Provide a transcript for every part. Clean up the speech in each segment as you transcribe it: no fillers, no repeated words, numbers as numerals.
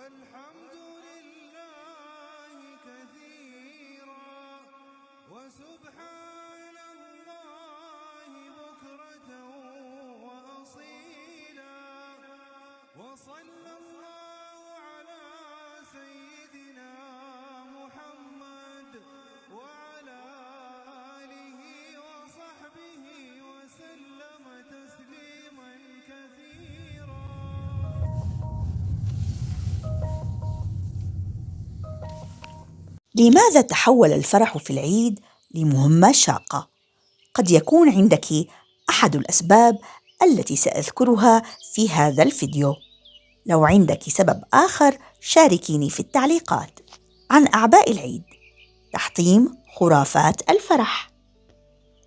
والحمد لله كثيرا وسبحان الله بكرة وأصيلا وصلى الله على سيدنا محمد وعلى آله وصحبه وسلم تسليما كثيرا. لماذا تحول الفرح في العيد لمهمة شاقة؟ قد يكون عندك أحد الأسباب التي سأذكرها في هذا الفيديو. لو عندك سبب آخر شاركيني في التعليقات. عن أعباء العيد: تحطيم خرافات الفرح.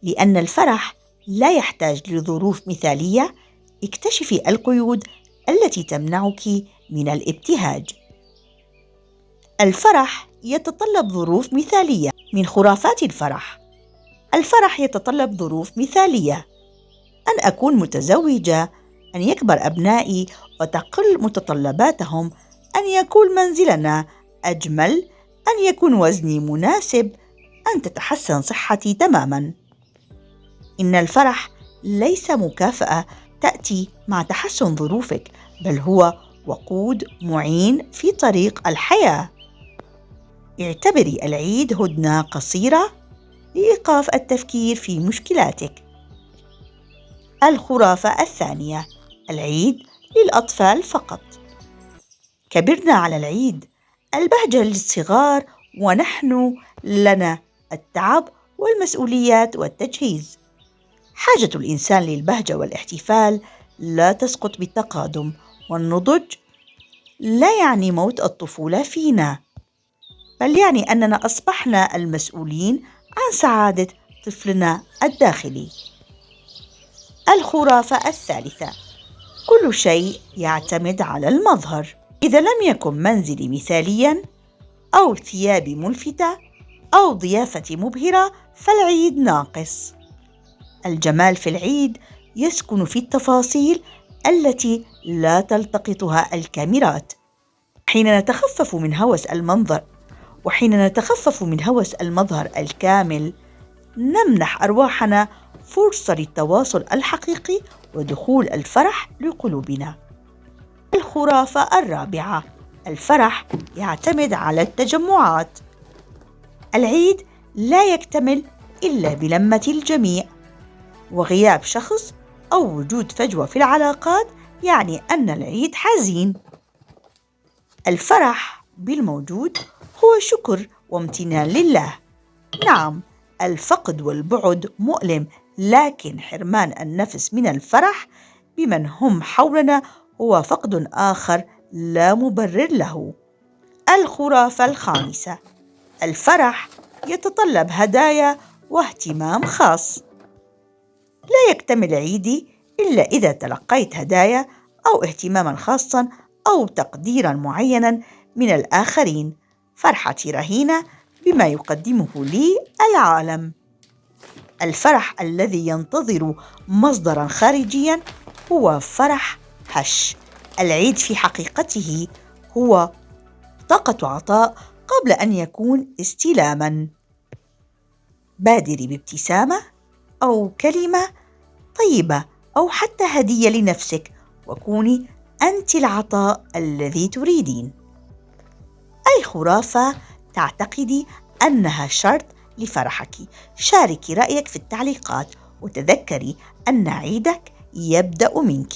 لأن الفرح لا يحتاج لظروف مثالية، اكتشفي القيود التي تمنعك من الابتهاج. الفرح يتطلب ظروف مثالية. من خرافات الفرح: الفرح يتطلب ظروف مثالية، أن أكون متزوجة، أن يكبر أبنائي وتقل متطلباتهم، أن يكون منزلنا أجمل، أن يكون وزني مناسب، أن تتحسن صحتي تماما. إن الفرح ليس مكافأة تأتي مع تحسن ظروفك، بل هو وقود معين في طريق الحياة. اعتبري العيد هدنة قصيرة لإيقاف التفكير في مشكلاتك. الخرافة الثانية: العيد للأطفال فقط. كبرنا على العيد، البهجة للصغار ونحن لنا التعب والمسؤوليات والتجهيز. حاجة الإنسان للبهجة والاحتفال لا تسقط بالتقادم، والنضج لا يعني موت الطفولة فينا، بل يعني أننا أصبحنا المسؤولين عن سعادة طفلنا الداخلي. الخرافة الثالثة: كل شيء يعتمد على المظهر. إذا لم يكن منزلي مثالياً، أو ثيابي ملفتة، أو ضيافتي مبهرة، فالعيد ناقص. الجمال في العيد يسكن في التفاصيل التي لا تلتقطها الكاميرات. حين نتخفف من هوس المظهر الكامل، نمنح أرواحنا فرصة للتواصل الحقيقي ودخول الفرح لقلوبنا. الخرافة الرابعة: الفرح يعتمد على التجمعات. العيد لا يكتمل إلا بلمة الجميع، وغياب شخص أو وجود فجوة في العلاقات يعني أن العيد حزين. الفرح بالموجود هو شكر وامتنان لله. نعم، الفقد والبعد مؤلم، لكن حرمان النفس من الفرح بمن هم حولنا هو فقد آخر لا مبرر له. الخرافة الخامسة: الفرح يتطلب هدايا واهتمام خاص. لا يكتمل عيدي إلا إذا تلقيت هدايا أو اهتماما خاصا أو تقديرا معينا من الآخرين. فرحتي رهينة بما يقدمه لي العالم. الفرح الذي ينتظر مصدرا خارجيا هو فرح هش. العيد في حقيقته هو طاقة عطاء قبل أن يكون استلاما. بادري بابتسامة أو كلمة طيبة أو حتى هدية لنفسك، وكوني أنت العطاء الذي تريدين. أي خرافة تعتقدي أنها شرط لفرحك؟ شاركي رأيك في التعليقات، وتذكري أن عيدك يبدأ منك.